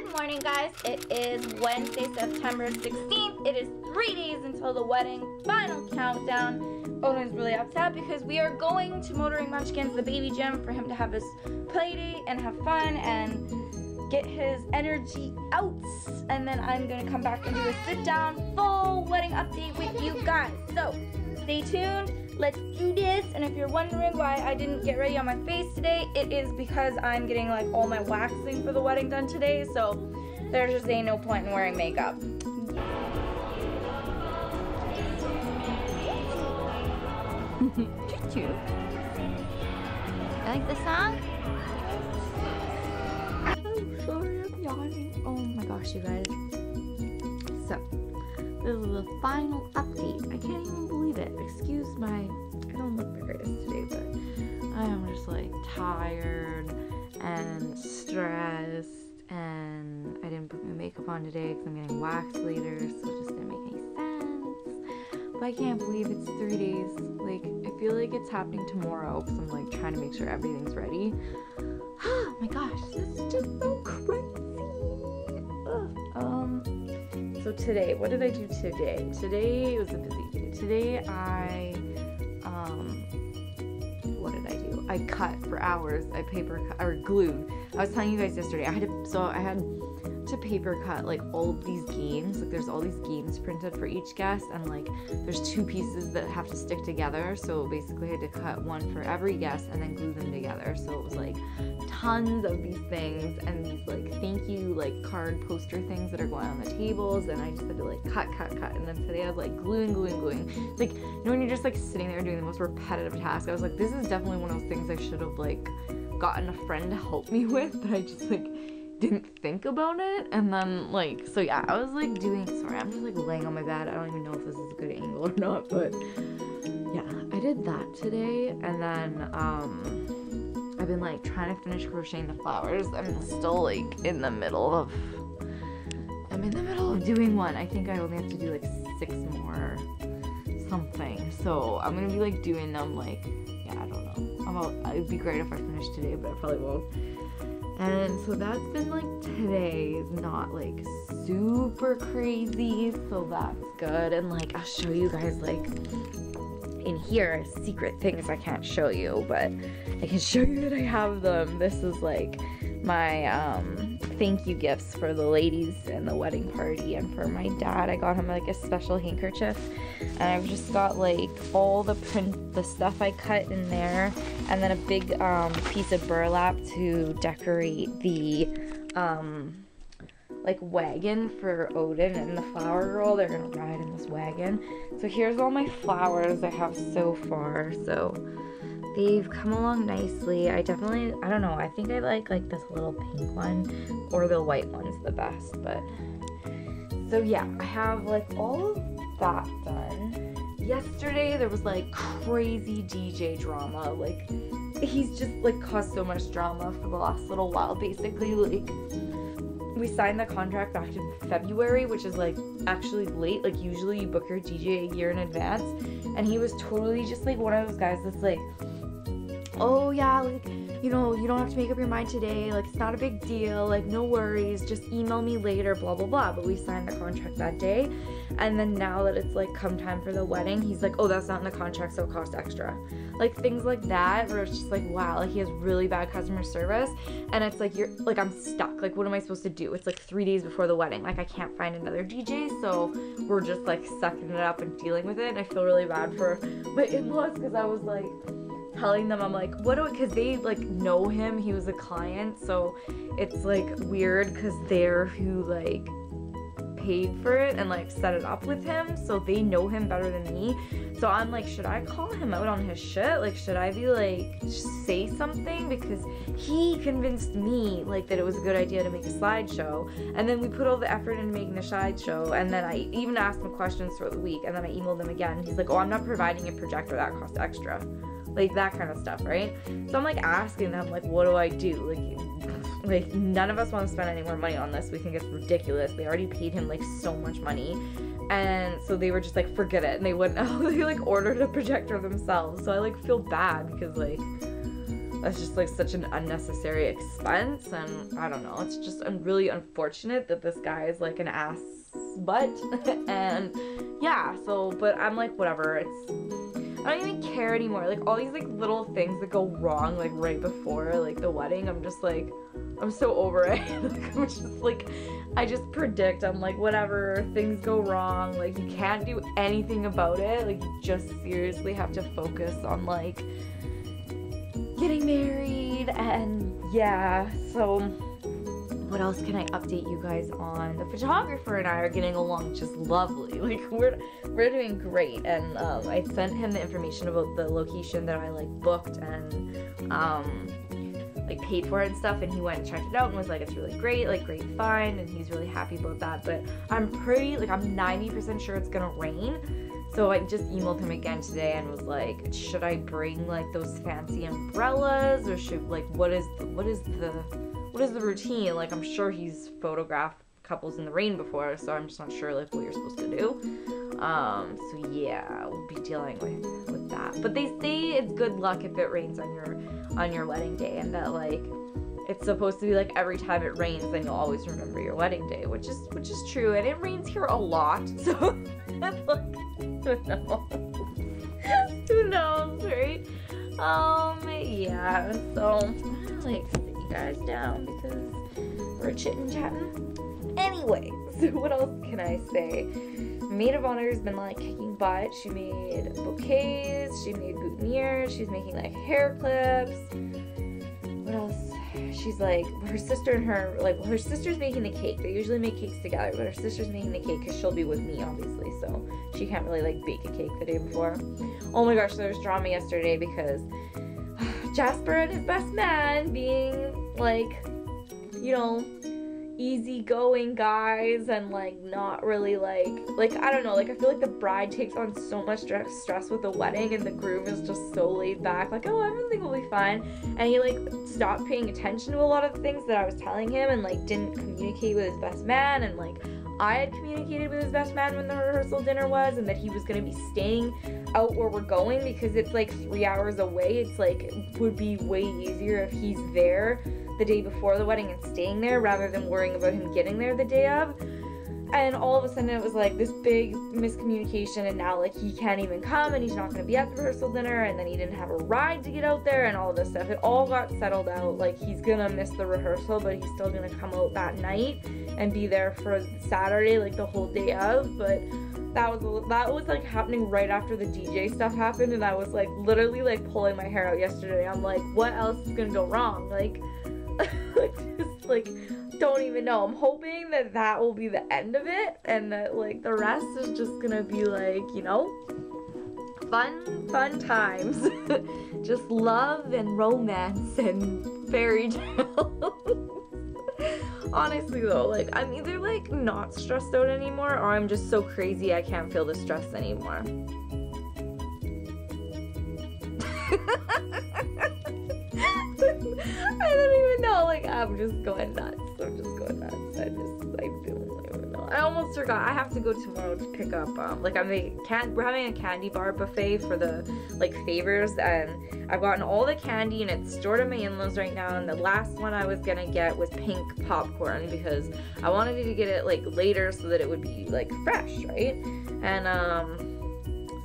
Good morning, guys. It is Wednesday, September 16th. It is 3 days until the wedding. Final countdown. Odin's really upset because we are going to Motoring Munchkins, the baby gym, for him to have his play date and have fun and get his energy out. And then I'm going to come back and do a sit-down full wedding update with you guys. So stay tuned. Let's do this. And if you're wondering why I didn't get ready on my face today, it is because I'm getting like all my waxing for the wedding done today. So there's just ain't no point in wearing makeup. Choo-choo. You like the song? I'm sorry, I'm yawning. Oh my gosh, you guys. So, this is the final update. I can't even believe it. Excuse my, I don't look the greatest today, but I am just like tired and stressed, and I didn't put my makeup on today because I'm getting waxed later, so it just didn't make any sense. But I can't believe it's 3 days. Like, I feel like it's happening tomorrow because I'm like trying to make sure everything's ready. Oh my gosh, this is just so crazy. So today, what did I do today? Today was a busy day. Today what did I do? I cut for hours. I paper cut or glued. I was telling you guys yesterday. I had to paper cut like all of these games. Like there's all these games printed for each guest, and like there's 2 pieces that have to stick together. So basically I had to cut one for every guest and then glue them together. So it was like tons of these things and these like thank you like card poster things that are going on the tables, and I just had to like cut, and then today I was like gluing. It's like, you know when you're just like sitting there doing the most repetitive task, I was like, this is definitely one of those things I should have like gotten a friend to help me with, but I just like didn't think about it. And then like, so yeah, I was like doing, sorry, I'm just like laying on my bed. I don't even know if this is a good angle or not, but yeah, I did that today. And then I've been like trying to finish crocheting the flowers. I'm still like in the middle of doing one. I think I only have to do like 6 more something. So I'm gonna be like doing them like, yeah, I don't know. It'd be great if I finished today, but I probably won't. And so that's been like today is not like super crazy, so that's good. And like I'll show you guys like in here secret things I can't show you, but I can show you that I have them. This is like my thank you gifts for the ladies in the wedding party, and for my dad I got him like a special handkerchief, and I've just got like all the stuff I cut in there, and then a big piece of burlap to decorate the like wagon for Odin and the flower girl. They're gonna ride in this wagon. So here's all my flowers I have so far. So they've come along nicely. I don't know, I think I like this little pink one, or the white one's the best. But so yeah, I have like all of that done. Yesterday there was like crazy DJ drama. Like he's just like caused so much drama for the last little while. Basically, like we signed the contract back in February, which is like actually late. Like usually you book your DJ a year in advance, and he was totally just like one of those guys that's like, oh yeah, like, you know, you don't have to make up your mind today, like it's not a big deal, like no worries, just email me later, blah blah blah. But we signed the contract that day, and then now that it's like come time for the wedding, he's like, oh, that's not in the contract, so it costs extra. Like things like that, where it's just like, wow, like he has really bad customer service, and it's like, you're like, I'm stuck, like what am I supposed to do? It's like 3 days before the wedding, like I can't find another DJ, so we're just like sucking it up and dealing with it. And I feel really bad for my in-laws, because I was like telling them, I'm like, what do I, because they like know him, he was a client, so it's like weird because they're who like paid for it and like set it up with him, so they know him better than me. So I'm like, should I call him out on his shit? Like, should I be like, say something? Because he convinced me like that it was a good idea to make a slideshow, and then we put all the effort into making the slideshow, and then I even asked him questions throughout the week, and then I emailed him again. He's like, oh, I'm not providing a projector, that costs extra. Like that kind of stuff, right? So I'm like asking them, like, what do I do? Like none of us want to spend any more money on this. We think it's ridiculous. They already paid him like so much money. And so they were just like, forget it. And they wouldn't, they like ordered a projector themselves. So I like feel bad because like, that's just like such an unnecessary expense, and I don't know, it's just really unfortunate that this guy is like an ass butt. And yeah, so, but I'm like, whatever, I don't even care anymore. Like, all these like little things that go wrong like right before like the wedding, I'm just like, I'm so over it. Like, I'm just like, I just predict, I'm like, whatever, things go wrong, like you can't do anything about it, like you just seriously have to focus on like getting married. And yeah, so what else can I update you guys on? The photographer and I are getting along just lovely. Like, we're doing great. And I sent him the information about the location that I like booked and like paid for it and stuff, and he went and checked it out and was like, it's really great, like great find, and he's really happy about that. But I'm 90% sure it's gonna rain. So I just emailed him again today and was like, should I bring like those fancy umbrellas, or should, like, what is the routine? Like, I'm sure he's photographed couples in the rain before, so I'm just not sure like what you're supposed to do. So yeah, we'll be dealing with that. But they say it's good luck if it rains on your wedding day, and that like it's supposed to be like every time it rains then you'll always remember your wedding day, which is true, and it rains here a lot, so it's like, who knows, right? Yeah, so I'm gonna like sit you guys down because we're chitting-chatting. Anyway, so what else can I say? Maid of Honor has been like kicking butt. She made bouquets, she made boutonnieres, she's making like hair clips. What else? She's like, her sister and her, like, her sister's making the cake. They usually make cakes together, but her sister's making the cake because she'll be with me, obviously, so she can't really like bake a cake the day before. Oh my gosh, there was drama yesterday because Jasper and his best man, being like, you know, easygoing guys and like not really like I don't know, like I feel like the bride takes on so much stress with the wedding, and the groom is just so laid back, like, oh, everything will be fine. And he like stopped paying attention to a lot of the things that I was telling him, and like didn't communicate with his best man. And like, I had communicated with his best man when the rehearsal dinner was, and that he was going to be staying out where we're going because it's like 3 hours away. It's like, it would be way easier if he's there the day before the wedding and staying there rather than worrying about him getting there the day of. And all of a sudden it was like this big miscommunication, and now like he can't even come, and he's not going to be at the rehearsal dinner, and then he didn't have a ride to get out there, and all of this stuff. It all got settled out. Like, he's gonna miss the rehearsal, but he's still gonna come out that night and be there for Saturday, like the whole day of. But that was like happening right after the DJ stuff happened, and I was like literally like pulling my hair out yesterday. I'm like, what else is gonna go wrong? Like, just like, don't even know. I'm hoping that will be the end of it, and that like the rest is just gonna be like, you know, fun times. Just love and romance and fairy tales. Honestly though, like, I'm either like not stressed out anymore, or I'm just so crazy I can't feel the stress anymore. I don't even know, like, I'm just going nuts. I don't even know. I almost forgot. I have to go tomorrow to pick up, like, we're having a candy bar buffet for the, like, favors, and I've gotten all the candy, and it's stored at my in-laws right now, and the last one I was gonna get was pink popcorn, because I wanted to get it, like, later so that it would be, like, fresh, right? And,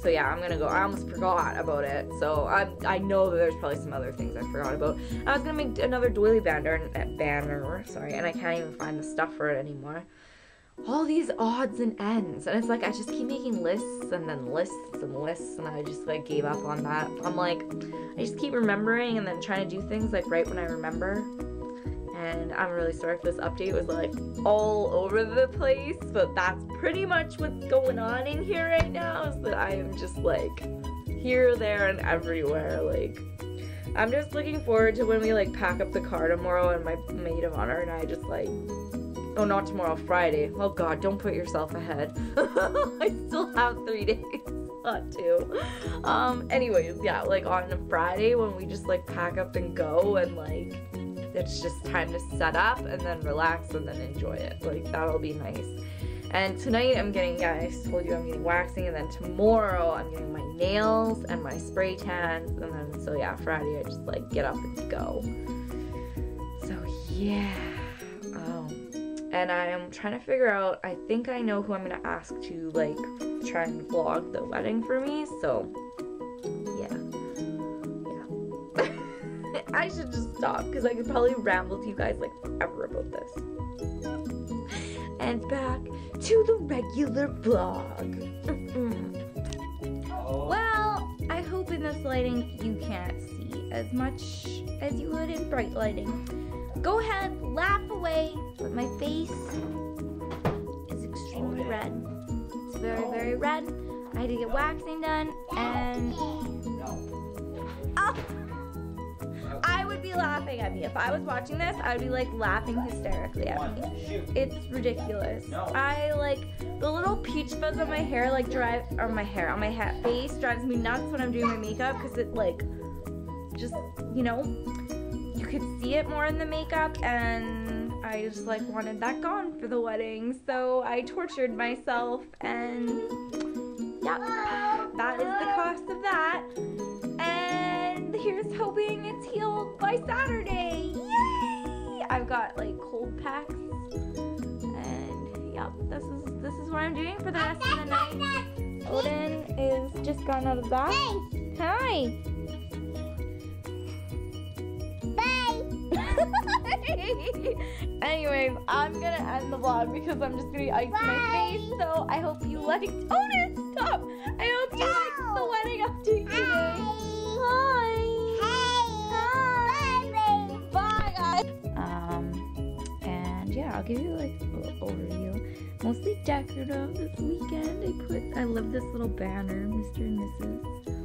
so yeah, I'm gonna go. I almost forgot about it. So I know that there's probably some other things I forgot about. I was gonna make another doily banner, and I can't even find the stuff for it anymore. All these odds and ends, and it's like I just keep making lists and then lists and lists, and I just like gave up on that. I'm like, I just keep remembering and then trying to do things like right when I remember. And I'm really sorry if this update was like all over the place, but that's pretty much what's going on in here right now, is that I am just like here, there, and everywhere. Like, I'm just looking forward to when we like pack up the car tomorrow, and my maid of honor and I just like, oh, not tomorrow, Friday. Oh God, don't put yourself ahead. I still have 3 days. Not 2. Anyways, yeah, like on a Friday when we just like pack up and go, and like it's just time to set up and then relax and then enjoy it. Like, that'll be nice. And tonight I'm getting, yeah, I told you I'm getting waxing, and then tomorrow I'm getting my nails and my spray tans, and then, so yeah, Friday I just like get up and go. So yeah. And I am trying to figure out, I think I know who I'm gonna ask to like try and vlog the wedding for me, so yeah. I should just stop because I could probably ramble to you guys like forever about this. And back to the regular vlog. Well, I hope in this lighting you can't see as much as you would in bright lighting. Go ahead, laugh away, but my face is extremely red. It's very, very red. I had to get waxing done, and I would be laughing at me. If I was watching this, I would be like laughing hysterically at me. It's ridiculous. I like the little peach fuzz on my hair, like on my face drives me nuts when I'm doing my makeup, because it like just, you know, you could see it more in the makeup, and I just like wanted that gone for the wedding, so I tortured myself, and yeah, that is the cost of that. And here's hoping it's healed by Saturday. Yay! I've got like cold packs, and yeah, this is what I'm doing for the rest of the night. Odin is just gone out of that. Hi. Anyways, I'm gonna end the vlog because I'm just gonna be icing my face. So I hope you liked. Otis, stop! I hope you liked the wedding update today. Hi. Bye, guys. And yeah, I'll give you like a little overview. Mostly decorative this weekend. I love this little banner, Mr. and Mrs.